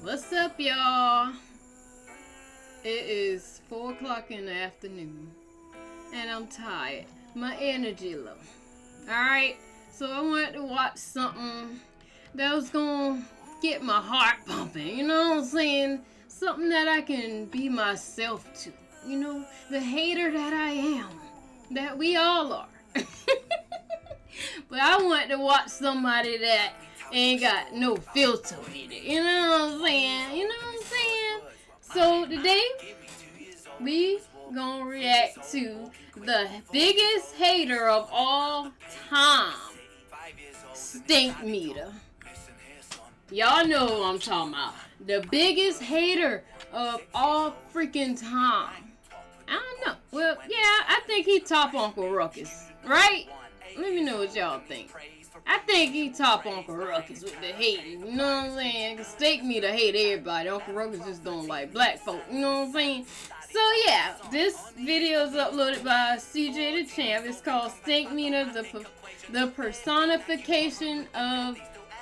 What's up, y'all? It is 4 o'clock in the afternoon, and I'm tired. My energy low. Alright, so I wanted to watch something that was gonna get my heart pumping, you know what I'm saying? Something that I can be myself to, you know? The hater that I am, that we all are. But I wanted to watch somebody that ain't got no filter with it, you know what I'm saying? You know what I'm saying? So today, we gonna react to the biggest hater of all time, Stinkmeaner. Y'all know who I'm talking about. The biggest hater of all freaking time. I don't know. Well, yeah, I think he top Uncle Ruckus, right? Let me know what y'all think. I think he top Uncle Ruckus with the hating, you know what I'm saying? Cause Stinkmeaner hate everybody. Uncle Ruckus just don't like black folk, you know what I'm saying? So yeah, this video is uploaded by CjDaChamp. It's called Stinkmeaner, the personification of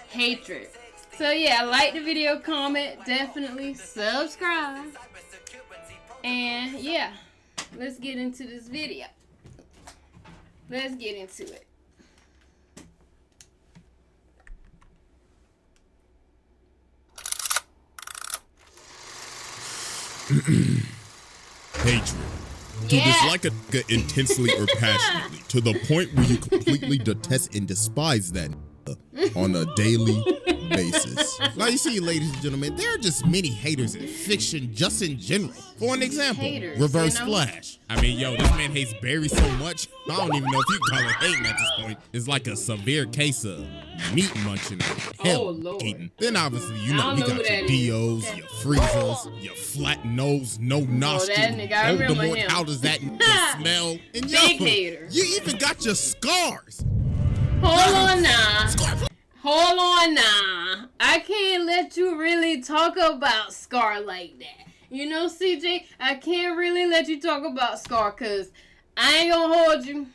hatred. So yeah, like the video, comment, definitely subscribe. And yeah, let's get into this video. Let's get into it. Hatred. To dislike a nigga intensely or passionately, to the point where you completely detest and despise that nigga on a daily basis. Now you see, ladies and gentlemen, there are just many haters in fiction just in general. For an example, Haters, Reverse you know? Flash. I mean, yo, this man hates Barry so much, I don't even know if you can call it hating at this point. It's like a severe case of meat munching or hell eating. Then obviously, you know, you got your Dios, your Freezers, your flat nose, no nostril. That nigga, I remember him. How does that nigga smell? And Big hater. You even got your scars. Hold on now. Hold on now. I can't let you really talk about Scar like that. You know, CJ, I can't really let you talk about Scar because I ain't gonna hold you.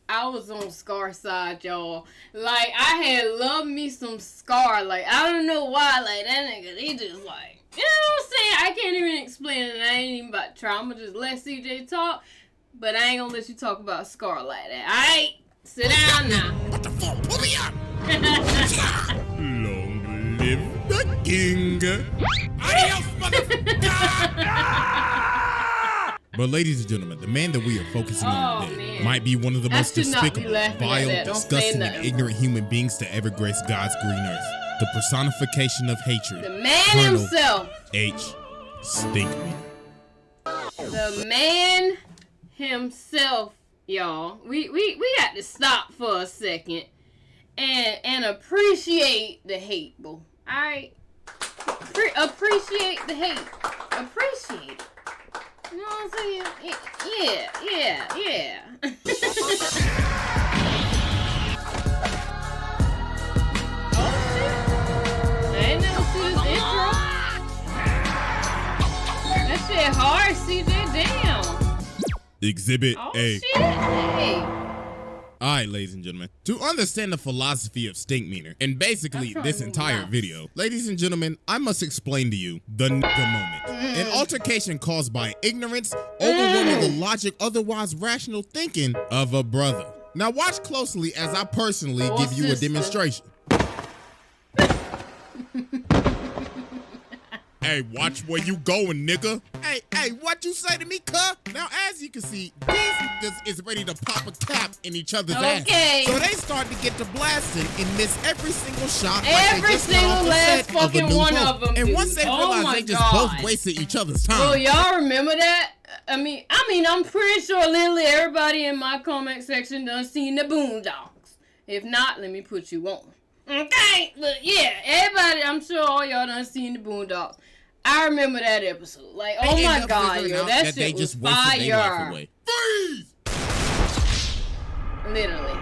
I was on Scar side, y'all. Like, I had loved me some Scar. Like, I don't know why. Like, that nigga, he just like, you know what I'm saying? I can't even explain it. I ain't even about to try. I'm gonna just let CJ talk. But I ain't gonna let you talk about Scar like that. Alright? Sit down now. What the fuck? Pull me up! Long live the king. Adios, motherfucker! But ladies and gentlemen, the man that we are focusing on today might be one of the most despicable, vile, disgusting, and ignorant human beings to ever grace God's green earth. The personification of hatred. The man Colonel himself. H. Stinkmeaner. The man himself, y'all. We got to stop for a second and appreciate the hate, boo. Alright? Appreciate the hate. Appreciate it. You know what I'm saying? Yeah. Oh shit. I ain't never see this intro. That shit hard, CJ. Damn. Exhibit A. Shit. Hey. Alright, ladies and gentlemen, to understand the philosophy of Stinkmeaner, and basically this entire video, ladies and gentlemen, I must explain to you the nigga moment. An altercation caused by ignorance, overwhelming the logic, otherwise rational thinking of a brother. Now watch closely as I personally give you a demonstration. Hey, watch where you going, nigga. Hey, what you say to me, cuh? Now, as you can see, these niggas is ready to pop a cap in each other's ass. So they start to get to blasting and miss every single shot. Every single last fucking one of them. And once they realize they just both wasted each other's time. Well, y'all remember that? I mean, I'm pretty sure literally everybody in my comment section done seen the Boondocks. If not, let me put you on. Okay, but yeah, everybody, I'm sure all y'all done seen the Boondocks. I remember that episode. Like, oh my god, yo, that shit was fire. Freeze! Literally.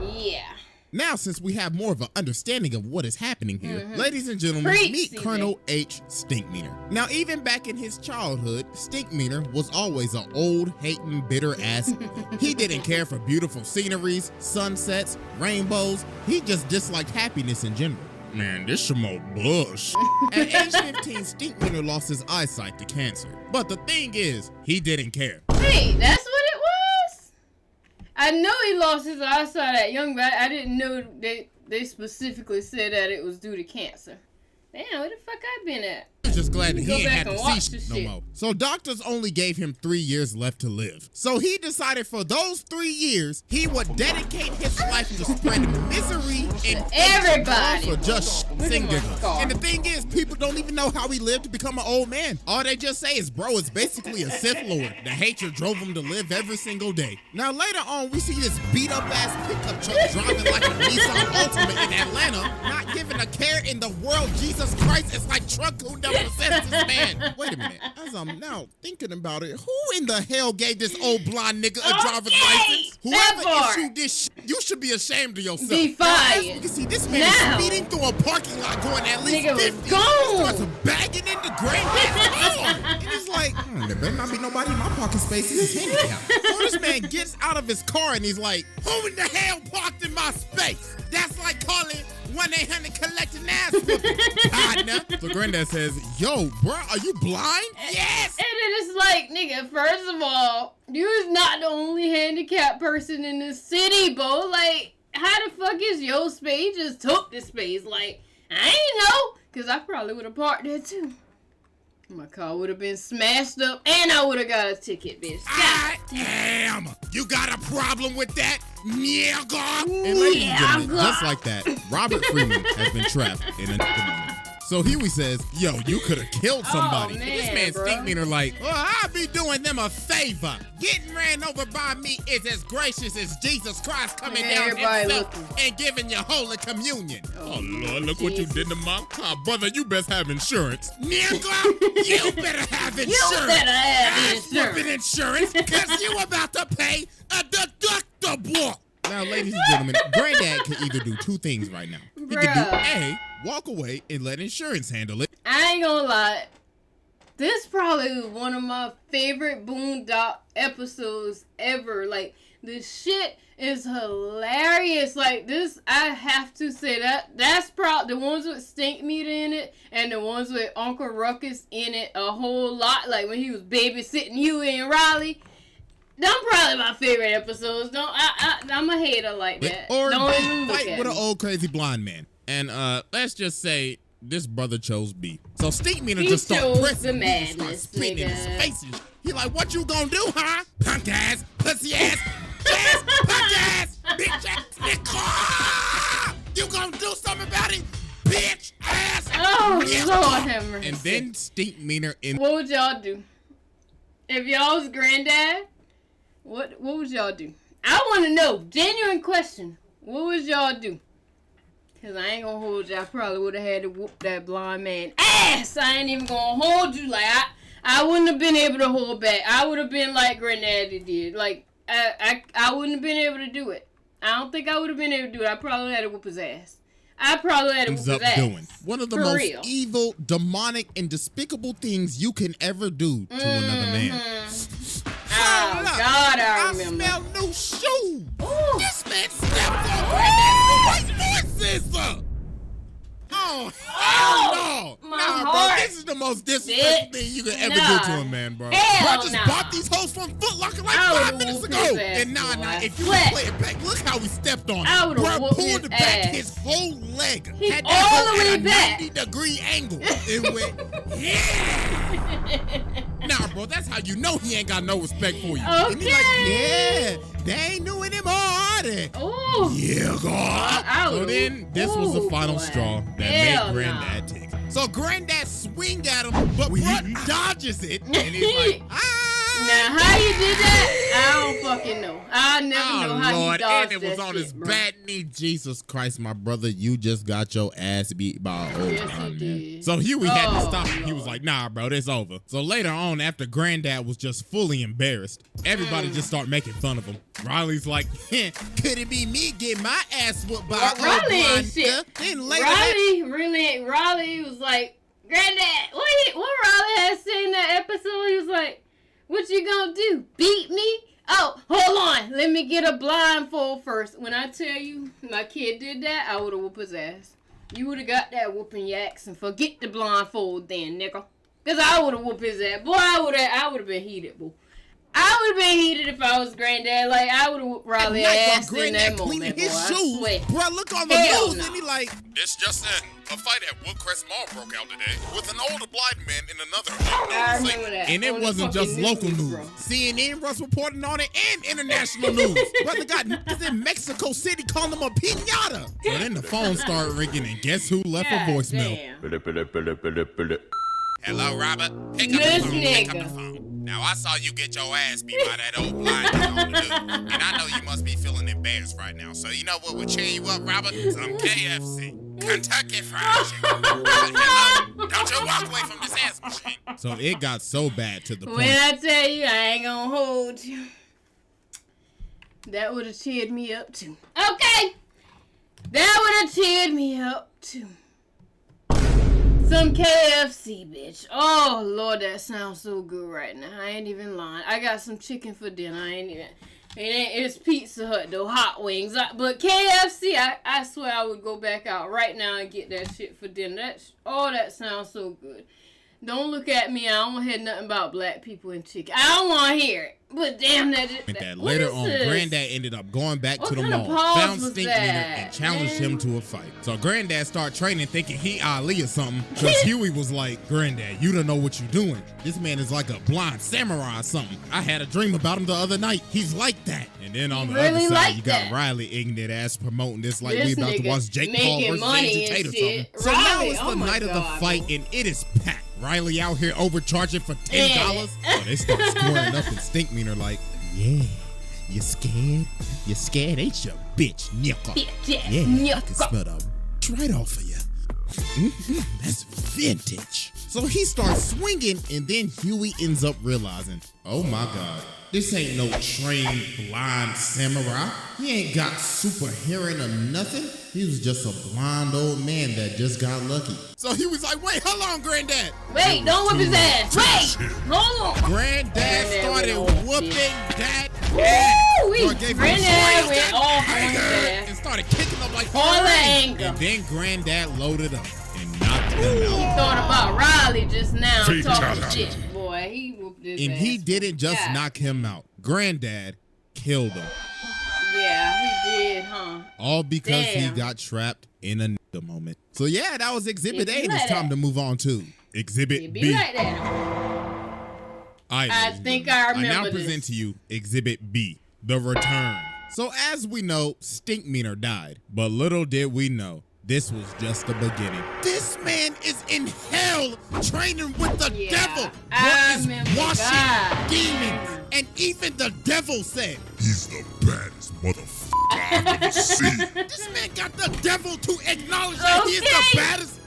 Yeah. Now, since we have more of an understanding of what is happening here, ladies and gentlemen, meet Colonel H. Stinkmeaner. Now, even back in his childhood, Stinkmeaner was always an old, hating, bitter ass. He didn't care for beautiful sceneries, sunsets, rainbows. He just disliked happiness in general. Man, this some more bush. At age 15, Stinkmeaner lost his eyesight to cancer. But the thing is, he didn't care. Hey, that's what it was? I know he lost his eyesight at young, but I didn't know they specifically said that it was due to cancer. Damn, where the fuck I been at? I'm just glad that he ain't had to see shit no more. So doctors only gave him 3 years left to live. So he decided for those 3 years, he would dedicate his life to spreading misery and everybody. For just singing. And the thing is, people don't even know how he lived to become an old man. All they just say is, bro, it's basically a Sith Lord. The hatred drove him to live every single day. Now later on, we see this beat up ass pickup truck driving like a Nissan Ultimate in Atlanta, not giving a care in the world. Jesus Christ, it's like truck who never possessed this man. Wait a minute. As I'm now thinking about it, who in the hell gave this old blonde nigga a driver's license? Whoever issued this shit, you should be ashamed of yourself. Defiant. You can see this man is speeding through a parking lot going at least 50. He starts bagging into granddad's car. And he's like, there better not be nobody in my parking space. This is handicapped. So this man gets out of his car and he's like, who in the hell parked in my space? That's like calling 1-800 collecting ass whooping, partner. So granddad says, yo, bro, are you blind? Yes. And it is like, nigga, first of all, you is not the only handicapped person in the city, bro. Like, how the fuck is your space? You just took the space. Like, I ain't know. Because I probably would have parked there, too. My car would have been smashed up, and I would have got a ticket, bitch. Damn! You got a problem with that, nigga? And ladies and gentlemen, just like that, Robert Freeman has been trapped in a moment. So Huey says, yo, you could have killed somebody. Oh, man, this man Stinkmeaner like, I'll be doing them a favor. Getting ran over by me is as gracious as Jesus Christ coming down himself and giving you Holy Communion. Oh Lord, look what you did to my car. Brother, you best have insurance. Nigga, you better have insurance. You better have insurance, because you about to pay a deductible. Now, ladies and gentlemen, Granddad can either do two things right now. He can do A, walk away and let insurance handle it. I ain't gonna lie. This probably one of my favorite Boondock episodes ever. Like, the shit is hilarious. Like, this, I have to say that's probably the ones with Stinkmeaner in it and the ones with Uncle Ruckus in it a whole lot. Like, when he was babysitting Huey and Riley. Them probably my favorite episodes. I'm a hater like that. Or don't even look fight at with me. an old crazy blind man. And let's just say this brother chose B. So Stinkmeaner just started pressing the madness, spitting in his face. He like, what you gonna do, huh? Punk ass, pussy ass, ass, punk ass, bitch ass, nigga. You gonna do something about it, bitch ass. Oh, Lord have mercy. And then Stinkmeaner in. What would y'all do if y'all was granddad? What would y'all do? I want to know. Genuine question. What would y'all do? Because I ain't going to hold you. I probably would have had to whoop that blind man ass. I ain't even going to hold you. Like, I wouldn't have been able to hold back. I would have been like Granddaddy did. Like, I wouldn't have been able to do it. I don't think I would have been able to do it. I probably had to whoop his ass. I probably had to whoop his ass. Doing one of the most evil, demonic, and despicable things you can ever do to another man. Oh, God, I remember. I smell new shoes. This man stepped on Granddad's new white voices. Oh, hell no. Bro, this is the most disrespectful thing you could ever do to a man, bro. Bro, I just bought these hoes from Foot Locker like 5 minutes ago. And if you play it back, look how he stepped on it. Bro, pulled back his whole leg. Had that all the way back. 90-degree angle. It went, yeah. Nah, bro, that's how you know he ain't got no respect for you. Okay. And he's like, yeah, they ain't new anymore, are they? Ooh. Yeah, God. So then, this was the final straw that made Granddad take. So Granddad swing at him, but bro dodges it, and he's like, Now, how you did that, I don't fucking know. I never know how Lord, you dodged and it was that on shit, his bro. bad knee. Jesus Christ, my brother, you just got your ass beat by an old man. Did. So Huey had to stop him. He was like, nah, bro, this over. So later on, after Granddad was just fully embarrassed, everybody just started making fun of him. Riley's like, could it be me getting my ass whooped by Riley ain't shit. Then later Riley was like, Granddad, what Riley had said in that episode, he was like, what you gonna do? Beat me? Oh, hold on. Let me get a blindfold first. When I tell you my kid did that, I would have whooped his ass. You would have got that whooping your ass and forget the blindfold then, nigga. Because I would have whooped his ass. Boy, I would have been heated, boy. I would have been heated if I was granddad. Like, I would have whooped Riley's ass in that moment, boy. I swear. Bro, look on the news and he like, this just in. A fight at Woodcrest Mall broke out today with an older blind man in another. I remember that. And it wasn't just local news. CNN was reporting on it and international news. Brother got niggas in Mexico City calling him a piñata. So then the phone started ringing and guess who left a voicemail? Hello, Robert. Pick up the phone. Pick up the phone. Now, I saw you get your ass beat by that old blind man on the news. And I know you must be feeling embarrassed right now. So you know what would cheer you up, Robert? Some KFC. Kentucky Fried Chicken. Hello? Don't you walk away from this ass machine. So it got so bad to the point. When I tell you, I ain't gonna hold you. That would have cheered me up, too. Okay. That would have cheered me up, too. Some KFC, bitch. Oh, Lord, that sounds so good right now. I ain't even lying. I got some chicken for dinner. It's Pizza Hut, though. Hot wings. But KFC, I swear I would go back out right now and get that shit for dinner. That sounds so good. Don't look at me. I don't hear nothing about black people and chicken. I don't want to hear it. But damn, that later on, Granddad ended up going back to the mall, found Stinkmeaner, and challenged him to a fight. So Granddad started training thinking he Ali or something, because Huey was like, Granddad, you don't know what you're doing. This man is like a blind samurai or something. I had a dream about him the other night. He's like that. And then on the other side, you got Riley ignorant ass promoting this like we about to watch Jake Paul versus CjDaChamp or something. So now it's the night of the fight, and it is packed. Riley out here overcharging for $10. So they start squaring up and Stinkmeaner like, yeah, you scared? You scared, ain't you, bitch, nickel? Yeah, I can smell the right off of you. That's vintage. So he starts swinging, and then Huey ends up realizing, oh my God, this ain't no trained blind samurai. He ain't got super hearing or nothing. He was just a blind old man that just got lucky. So he was like, wait, hold on, Granddad. Wait, don't whip his ass. Wait, hold on. Granddad started whooping that ass. Granddad went off on his ass. And started kicking him like all that anger. And then Granddad loaded up and knocked him out. He thought about Riley just now talking shit. Boy, he whooped his ass. And he didn't just knock him out. Granddad killed him. Yeah, he did, huh? All because he got trapped in a nigga moment. So yeah, that was Exhibit A. It's time to move on to Exhibit B. Like that. I think I remember I now present to you Exhibit B, The Return. So as we know, Stinkmeaner died. But little did we know, this was just the beginning. This man is in hell training with the devil. What is washing demons? And even the devil said, he's the baddest motherfucker I've ever seen. This man got the devil to acknowledge that he is the baddest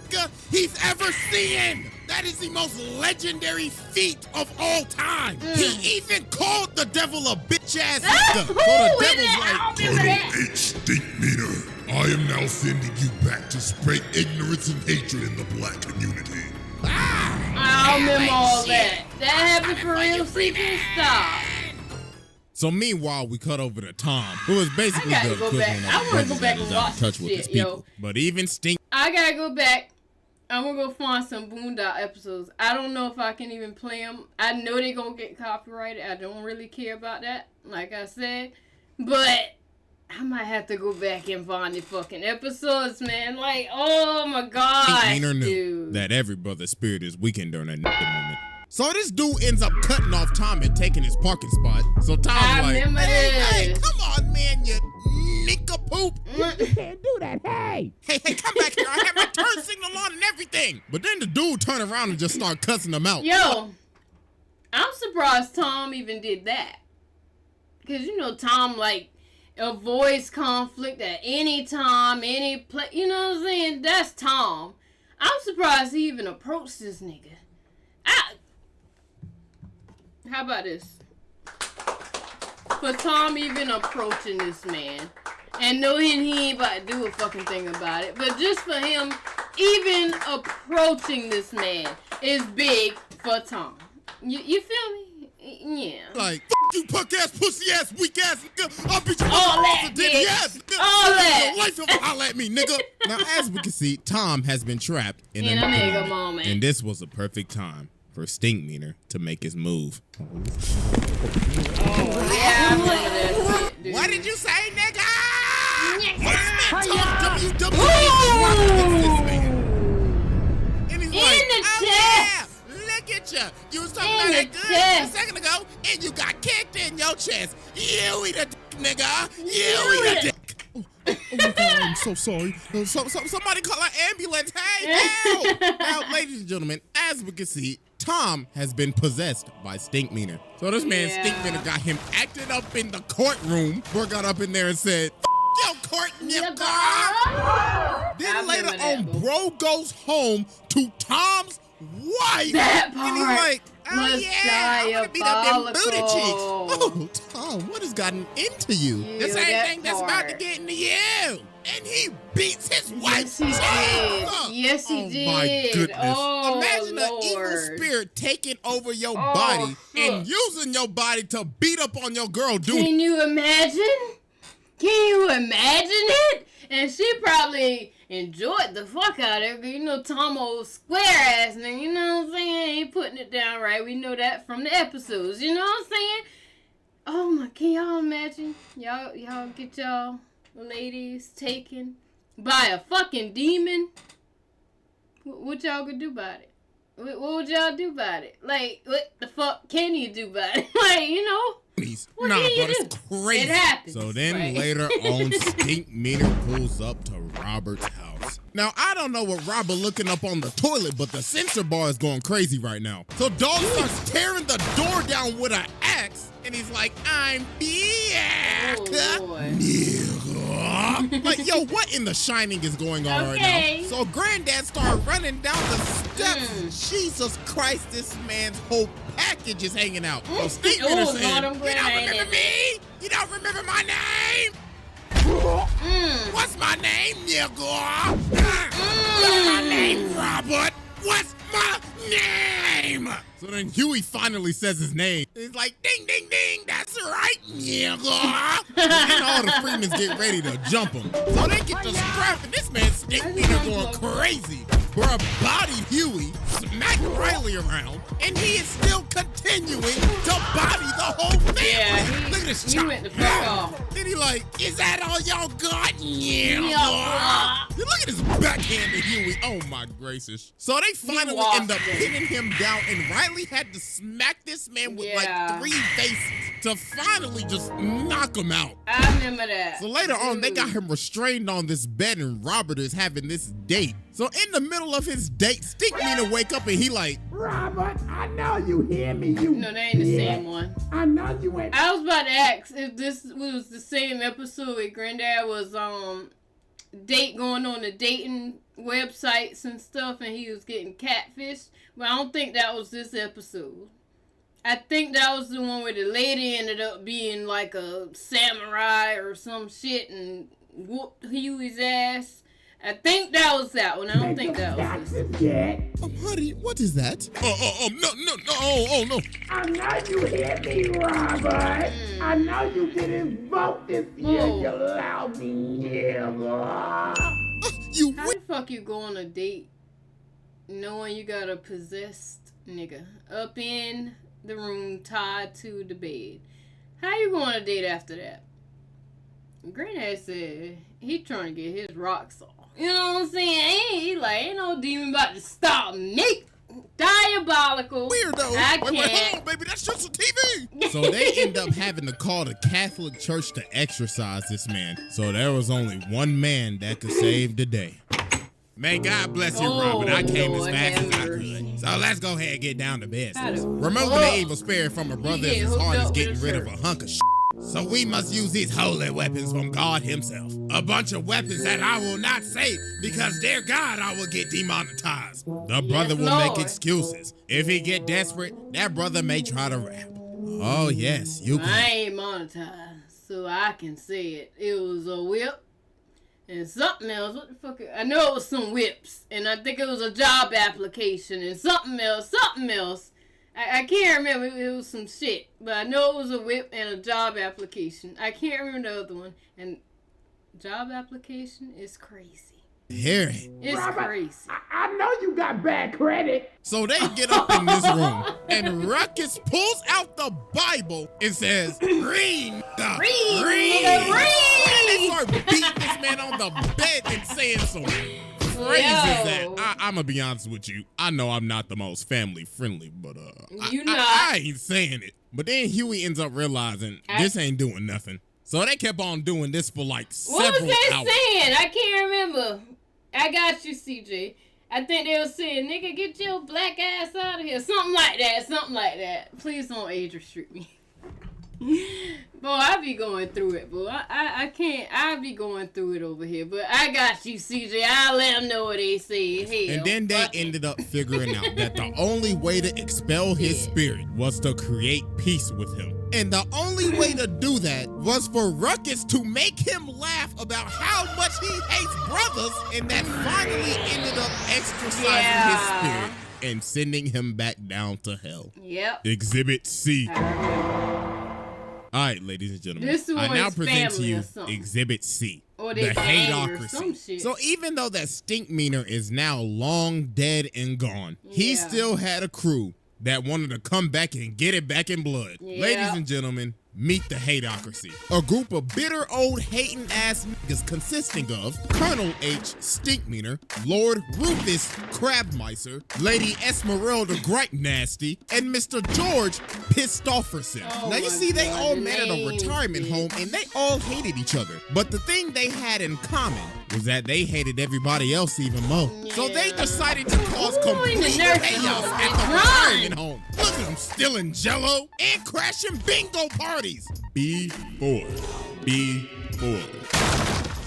he's ever seen. That is the most legendary feat of all time. He even called the devil a bitch-ass nigga. So the devil's like, Colonel H. Stinkmeaner, I am now sending you back to spread ignorance and hatred in the black community. I remember all that. That happened for real, secret stop. So meanwhile, we cut over to Tom, who is basically the equivalent of I want to go back and watch touch with his people. But even I gotta go back. I'm gonna go find some Boondock episodes. I don't know if I can even play them. I know they're gonna get copyrighted. I don't really care about that, like I said. But I might have to go back and find the fucking episodes, man. Like, oh my God, Stinkmeaner knew that every brother's spirit is weakened during that moment. So this dude ends up cutting off Tom and taking his parking spot. So Tom's like, hey, come on, man, you nincompoop. You can't do that, hey, come back here. I have my turn signal on and everything. But then the dude turned around and just started cussing him out. Yo, I'm surprised Tom even did that. Because, you know, Tom, like, avoids conflict at any time, any place. You know what I'm saying? That's Tom. I'm surprised he even approached this nigga. How about this? For Tom even approaching this man and knowing he ain't about to do a fucking thing about it, but just for him even approaching this man is big for Tom. You feel me? Yeah. Like, you punk ass, pussy ass, weak ass nigga. I'll beat you All that, with a yes, nigga. All that. Your life ever holler at me, nigga. Now, as we can see, Tom has been trapped in a nigga moment. And this was a perfect time for Stinkmeaner to make his move. Oh, yeah, I remember that shit, dude. What did you say, nigga? And he's like, the yeah, look at you. You was talking about that good chest. a second ago, and you got kicked in your chest. You eat a dick, nigga. You eat a dick. Oh my God, I'm so sorry. Somebody call an ambulance. Hey, help. Now, ladies and gentlemen, as we can see, Tom has been possessed by Stinkmeaner. So this man, Stinkmeaner, got him acted up in the courtroom. Bro got up in there and said, yo, court, nigga. Then later on, bro goes home to Tom's wife. That part and he's like, oh was yeah, I'm gonna beat up them booty cheeks. diabolical. Oh, Tom, what has gotten into you? The same that thing that's about to part. get into you. And he beats his Yes, wife's he cheeks did. up. Yes, he Oh did. my goodness. Oh, Imagine an evil Lord. spirit taking over your body and using your body to beat up on your girl, dude. Can you imagine? Can you imagine it? And she probably enjoyed the fuck out of it. You know, Tomo square ass nigga, you know what I'm saying? He putting it down right. We know that from the episodes. You know what I'm saying? Oh my, can y'all imagine? Y'all get y'all ladies taken by a fucking demon? What y'all gonna do about it? What would y'all do about it? Like, what the fuck can you do about it? Like, you know? What Nah, can you but it's do? crazy. It happens. So then right? later on, Stinkmeaner pulls up to Robert's house. Now, I don't know what Robert looking up on the toilet, but the sensor bar is going crazy right now. So Dog starts tearing the door down with an axe, and he's like, I'm back. Oh, Lord. Nigga. Like, yo, what in The Shining is going on right now? So Granddad started running down the steps. Jesus Christ, this man's whole package is hanging out. So Stinkmeaner said, you don't remember me? You don't remember my name? What's my name, nigga? What's my name, Robert? What's my name? So then Huey finally says his name. He's like, ding, ding, ding, that's right, nigga. And all the Freemans get ready to jump him. So they get to scrapping. This man Stinkmeaner going crazy. Bruh bodied Huey, smacked Riley around, and he is still continuing to body the whole family. Yeah, Look at this he chop. went the fuck off. Then he like, is that all y'all got? Yeah. Look at this backhanded Huey. Oh my gracious. So they finally end up pinning him down, and Riley had to smack this man with like 3 faces to finally just knock him out. I remember that. So later on, they got him restrained on this bed, and Robert is having this date. So in the middle of his date, Stinkmeaner wake up and he like, Robert, I know you hear me, you. No, they ain't the same one. I know you ain't. I was about to ask if this was the same episode where Granddad was going on the dating websites and stuff, and he was getting catfished. But I don't think that was this episode. I think that was the one where the lady ended up being like a samurai or some shit and whooped Huey's ass. I think that was that one. I don't think that was this. honey, what is that? No. I know you hear me, Robert. I know you didn't vote this year, you lousy nigga. How the fuck you go on a date knowing you got a possessed nigga up in the room tied to the bed? How you go on a date after that? Granddad said he trying to get his rocks off. You know what I'm saying? Ain't no demon about to stop me. Diabolical. Weirdo. I Wait, can't. hold on, baby. That's just a TV. So they end up having to call the Catholic Church to exorcise this man. So there was only one man that could save the day. May God bless you, Robert. I came Lord as fast as I mercy. could. So let's go ahead and get down to business. How the Removing fuck? the evil spirit from a brother He is as getting hard hooked as up getting with rid a of a hunk of shit. So we must use these holy weapons from God himself. A bunch of weapons that I will not say because they're God I will get demonetized. The brother will make Lord. excuses. If he get desperate, that brother may try to rap. Oh yes, you I can. ain't monetized, so I can say it. It was a whip and something else. What the fuck? I know it was some whips, and I think it was a job application and something else. I can't remember. It was some shit. But I know it was a whip and a job application. I can't remember the other one. And job application is crazy. Hear it. It's Robert, crazy. I know you got bad credit. So they get up in this room, and Ruckus pulls out the Bible and says, read, nigga, Read, read. nigga, read. And they start beating this man on the bed and saying some phrases that I'm gonna be honest with you. I know I'm not the most family friendly, but I ain't saying it. But then Huey ends up realizing this ain't doing nothing. So they kept on doing this for like several hours. What was they saying? I can't remember. I got you, CJ. I think they were saying, nigga, get your black ass out of here. Something like that. Something like that. Please don't age restrict me. Boy, I be going through it, boy. I can't. I be going through it over here. But I got you, CJ. I'll let them know what they say. Hell, and then they ended up figuring out that the only way to expel his spirit was to create peace with him. And the only way to do that was for Ruckus to make him laugh about how much he hates brothers, and that finally ended up exorcising his spirit and sending him back down to hell. Yep. Exhibit C. All right, ladies and gentlemen, I now present to you Exhibit C, or the HATER. So even though that Stinkmeaner is now long dead and gone, he still had a crew that wanted to come back and get it back in blood. Ladies and gentlemen, meet the HATERocracy, a group of bitter old hating ass niggas consisting of Colonel H. Stinkmeaner, Lord Rufus Crabmicer, Lady Esmeralda Gripe Nasty, and Mr. George Pistofferson. Now you see, they all met at a retirement home and they all hated each other. But the thing they had in common was that they hated everybody else even more. So they decided to cause complete chaos at the retirement home. Look at them stealing Jello and crashing bingo parties. B4.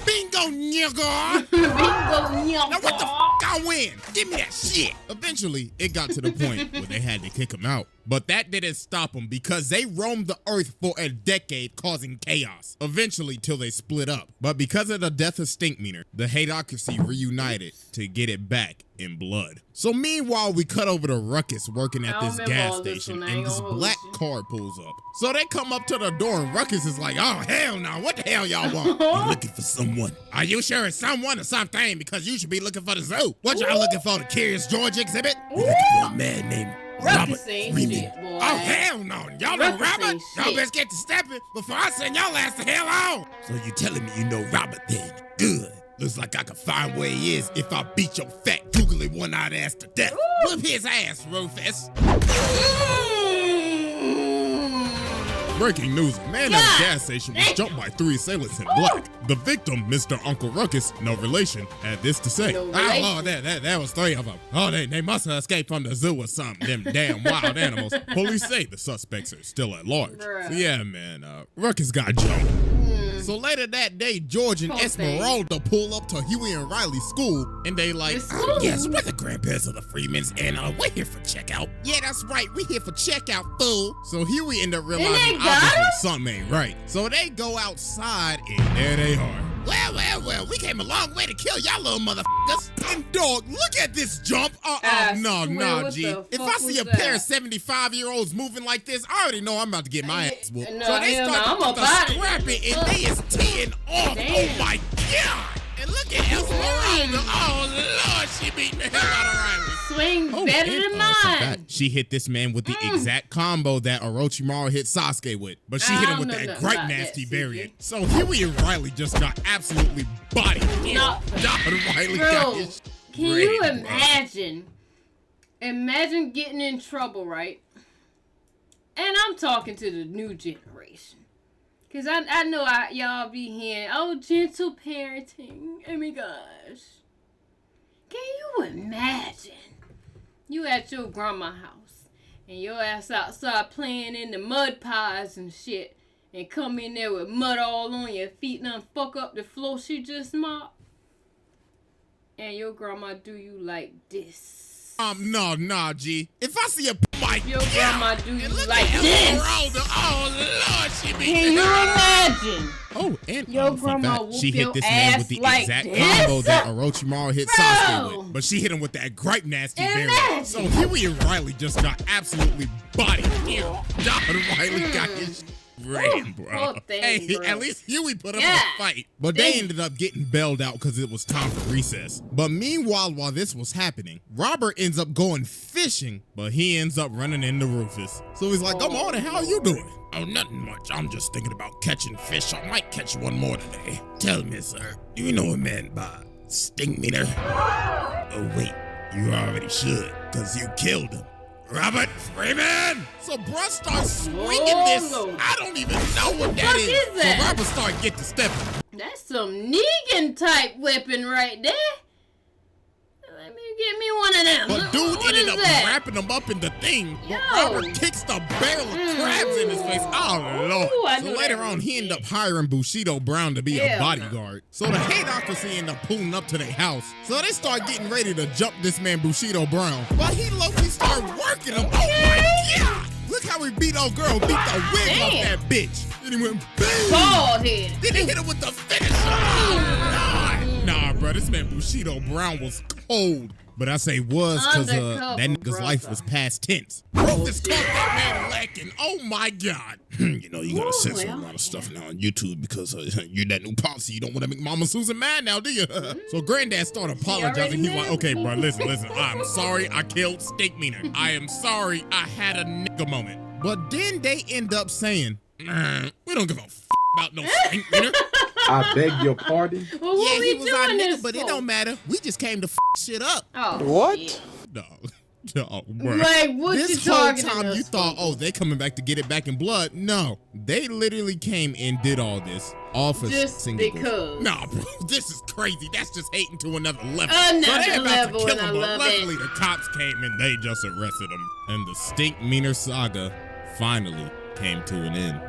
Bingo, nigga! Now what the f*** I win? Give me that shit! Eventually, it got to the point where they had to kick him out. But that didn't stop them because they roamed the earth for a decade causing chaos. Eventually, till they split up. But because of the death of Stinkmeaner, the HATERocracy reunited to get it back in blood. So meanwhile, we cut over to Ruckus working at this gas station, and this black car pulls up. So they come up to the door and Ruckus is like, oh hell no, what the hell y'all want? You're looking for someone. Are you sure it's someone or something? Because you should be looking for the zoo. What y'all looking for, the Curious George exhibit? We're looking for a man named Robert Freeman. Oh hell no, y'all know Robert? Y'all best get to stepping before I send y'all ass the hell on. So you telling me you know Robert then? Good. Looks like I can find where he is if I beat your fat, googly one-eyed ass to death. Whoop his ass, Rufus. Breaking news, a man at a gas station was jumped by 3 assailants in black. The victim, Mr. Uncle Ruckus, no relation, had this to say. That was 3 of them. Oh, they must have escaped from the zoo or something, them damn wild animals. Police say the suspects are still at large. So yeah, man, Ruckus got jumped. So later that day, George and Esmeralda pull up to Huey and Riley's school, and they like, yes, we're the grandparents of the Freemans, and we're here for checkout. Yeah, that's right, we're here for checkout, fool. So Huey ended up realizing obviously something ain't right. So they go outside, and there they are. Well, we came a long way to kill y'all little motherfuckers. And dog, look at this jump. No, G. If I see a pair of 75-year-olds moving like this, I already know I'm about to get my ass whooped. So they start to put the scrapping, and they is teeing off. Oh my God. And look at Esmeralda. Oh Lord, she beating the hell out of Riley. Swing better than mine. She hit this man with the exact combo that Orochimaru hit Sasuke with, but she hit him with that Gripe Nasty variant. So Huey and Riley just got absolutely bodied. Riley got his can you imagine? Imagine getting in trouble, right? And I'm talking to the new generation. Because I know y'all be hearing, oh, gentle parenting. Oh my gosh. Can you imagine? You at your grandma's house. And your ass outside playing in the mud pies and shit. And come in there with mud all on your feet and fuck up the floor she just mopped. And your grandma do you like this. No, G. If I see a my Your God. grandma do And you look like at this. Esmeralda. Oh, Lord, she be Can you imagine? Oh, and Your fun grandma fact, whoop she hit your this man ass with the like exact this? combo that Orochimaru hit Bro. Sasuke with. But she hit him with that gripe nasty berry. Imagine. So Huey and Riley just got absolutely bodied here. Don Riley got his ran, bro. Poor thing, Hey, bro. at least Huey put up Yeah. a fight. But they Dang. ended up getting bailed out because it was time for recess. But meanwhile, while this was happening, Robert ends up going fishing, but he ends up running into Rufus. So he's like, come on, how are you doing? Oh, nothing much. I'm just thinking about catching fish. I might catch one more today. Tell me, sir, do you know a man by Stinkmeaner? Oh, wait, you already should, because you killed him. Robert Freeman! So bruh starts swinging this. Lord. I don't even know what that fuck is. is that? So Robert started get to stepping. That's some Negan type weapon right there. Let me get me one of them. But dude What ended is up that? wrapping him up in the thing. But Yo. Robert kicks the barrel of crabs in his face. Oh, Lord. Ooh, I So knew later that on, was he it. ended up hiring Bushido Brown to be a Hell no. bodyguard. So the Hatocracy ended up pulling up to their house. So they start getting ready to jump this man Bushido Brown. But he low-key started working him. Oh, my God. Look how he beat old girl, beat the wig off Damn. that bitch. And he went, boom. Bald head. Then he hit him with the finish. Oh, God. Nah, bro, this man Bushido Brown was cold. But I say was because Undercover, that nigga's life brother. was past tense. Rufus caught that man lacking. Oh, my God. You know, you gotta Ooh, censor a well. lot of stuff now on YouTube because you're that new policy. You don't want to make Mama Susan mad now, do you? So Granddad started apologizing. He's like, okay, bro, listen. I'm sorry I killed Stinkmeaner. I am sorry I had a nigga moment. But then they end up saying, we don't give a f about no Stinkmeaner. I beg your pardon? Well, what Yeah, we he was our doing nigga, this but it for? don't matter. We just came to f shit up. Oh, What? shit. No, bro. Like, what This you whole targeting time us you thought, for? oh, they coming back to get it back in blood. No, they literally came and did all this all for Just single. because. Nah, bro, this is crazy. That's just hating to another level. Another so they about level, to kill and I him, but love luckily it. the cops came and they just arrested him. And the Stinkmeaner saga finally came to an end.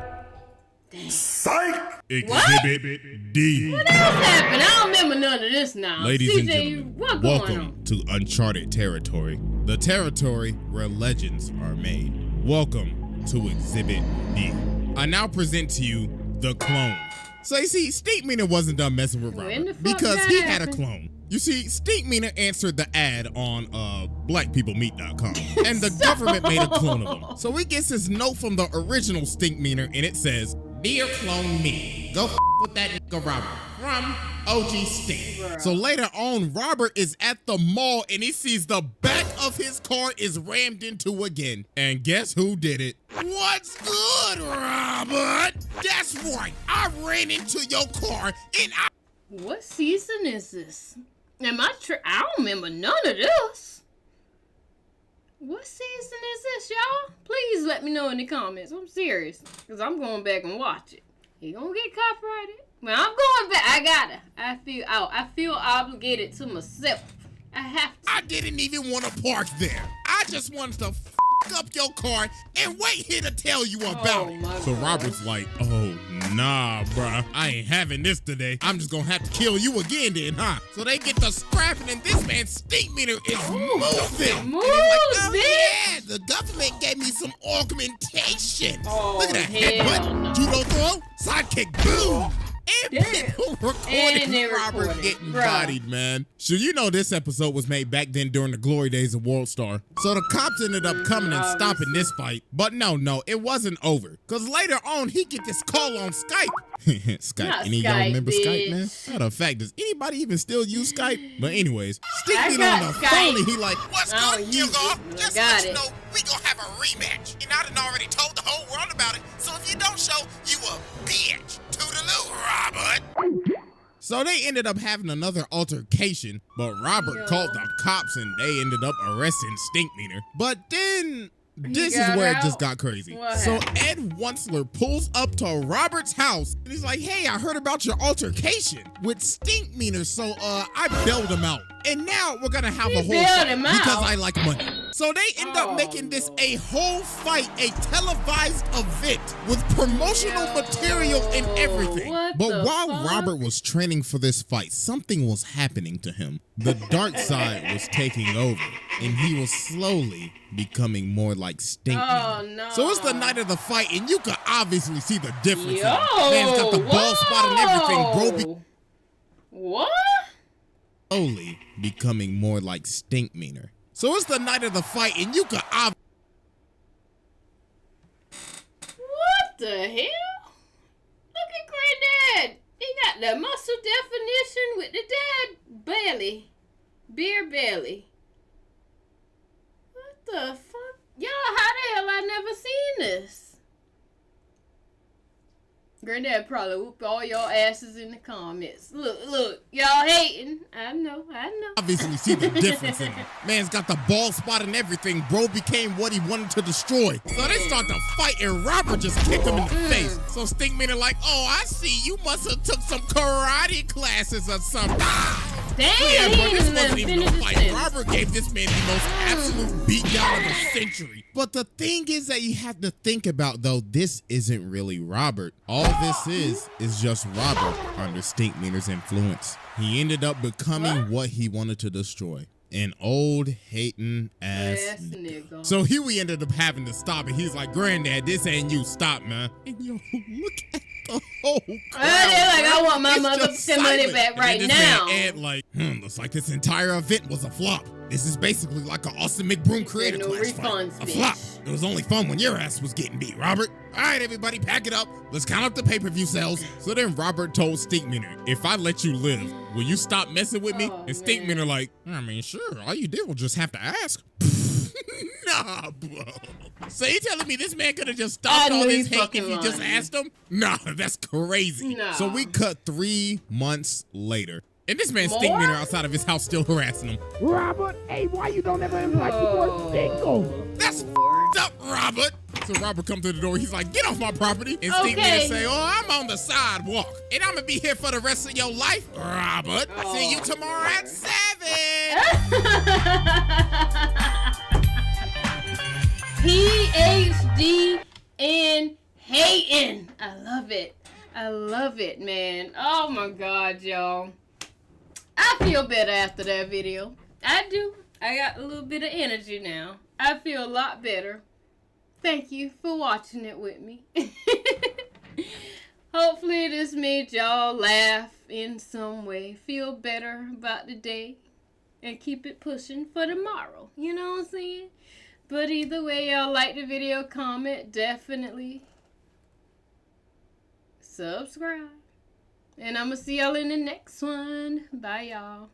Psych! Exhibit D. What happened? I don't remember none of this now. Ladies CJ, and gentlemen, what going welcome on? to uncharted territory. The territory where legends are made. Welcome to Exhibit D. I now present to you the clone. So you see, Stinkmeaner wasn't done messing with When the Robert fuck because that he had a happened? clone. You see, Stinkmeaner answered the ad on blackpeoplemeet.com and the government made a clone of him. So he gets his note from the original Stinkmeaner and it says, "Dear clone me, go with that nigga Robert from OG Stink." Bruh. So later on, Robert is at the mall and he sees the back of his car is rammed into again. And guess who did it? What's good, Robert? That's right, I ran into your car and I... What season is this? Am I I don't remember none of this. What season is this, y'all? Please let me know in the comments. I'm serious. Because I'm going back and watch it. He gonna get copyrighted. Well, I'm going back. I gotta. I feel obligated to myself. I have to. I didn't even want to park there. I just wanted to f up your car and wait here to tell you about it. my So God. Robert's like, oh, nah, bruh. I ain't having this today. I'm just gonna have to kill you again then, huh? So they get to scrapping and this man's Stinkmeaner is moving. Move, And he's like, oh, bitch. yeah, the government gave me some augmentation. Oh, Look at that hell no. headbutt, judo throw, sidekick, boom. And Damn. people And recording they Robert recorded. getting Bruh. bodied, man. So you know this episode was made back then during the glory days of World Star. So the cops ended up coming and stopping this fight. But no, it wasn't over. Because later on, he get this call on Skype. Skype. Not Any of y'all Skype, remember Skype, bitch. man? Matter of fact, does anybody even still use Skype? But anyways, I Stinkmeaner got on the Skype. phone and he like, what's I good, don't use nigga? it, but I Just got let you it. know, we gonna have a rematch. And I done already told the whole world about it. So if you don't show, you a bitch. Toodaloo, Robert. So they ended up having another altercation, but Robert called the cops and they ended up arresting Stinkmeaner. But then this is got where it out? just got crazy. What So happened? Ed Wunsler pulls up to Robert's house and he's like, hey, I heard about your altercation with Stinkmeaner, so I bailed him out. And now we're gonna have He a whole bailed fight him because out? I like money. So they end up making this a whole fight, a televised event with promotional material and everything. What But while Robert was training for this fight, something was happening to him. The dark side was taking over, and he was slowly becoming more like Stinkmeaner. Oh, no. So it's the night of the fight, and you can obviously see the difference. Yo, Man's got the bald spot and everything, bro. What? Slowly becoming more like Stinkmeaner. So it's the night of the fight, and you can obviously... What the hell? Look at Granddad. He got the muscle definition with the dad belly. Beer belly. What the fuck? Y'all, how the hell I never seen this? Granddad probably whooped all y'all asses in the comments. Look, y'all hating. I know. Obviously see the difference in him. Man's got the bald spot and everything. Bro became what he wanted to destroy. So they start to fight and Robert just kicked him in the face. So Stinkmeaner like, oh, I see. You must have took some karate classes or something. Damn, yeah, bro, this wasn't even a fight. Robert gave this man the most absolute beatdown of the century. But the thing is that you have to think about, though, this isn't really Robert. All this is just Robert under Stinkmeaner's influence. He ended up becoming what he wanted to destroy. An old hating ass nigga. So here we ended up having to stop it. He's like, Granddad, this ain't you. Stop, man. And yo, look at the whole crowd. They're like, I want my motherfucking money back right now. And like, looks like this entire event was a flop. This is basically like an Austin McBroom creator class fight. A flop. It was only fun when your ass was getting beat, Robert. All right, everybody, pack it up. Let's count up the pay-per-view sales. So then Robert told Stinkmeaner, if I let you live, will you stop messing with me? And Stinkmeaner like, I mean, sure. All you did was just have to ask. Nah, bro. So you telling me this man could have just stopped all this hate if you just asked him? Nah, that's crazy. No. So we cut 3 months later. And this man Stinkmeaner outside of his house still harassing him. Robert, hey, why you don't ever invite you more single? That's f***ed up, Robert. So Robert come to the door. He's like, get off my property. And Stinkmeaner say, oh, I'm on the sidewalk. And I'm going to be here for the rest of your life, Robert. See you tomorrow at 7. PhD in hating. I love it, man. Oh my God, y'all. I feel better after that video. I do. I got a little bit of energy now. I feel a lot better. Thank you for watching it with me. Hopefully this made y'all laugh in some way. Feel better about the day. And keep it pushing for tomorrow. You know what I'm saying? But either way, y'all like the video, comment, definitely subscribe. And I'm going to see y'all in the next one. Bye, y'all.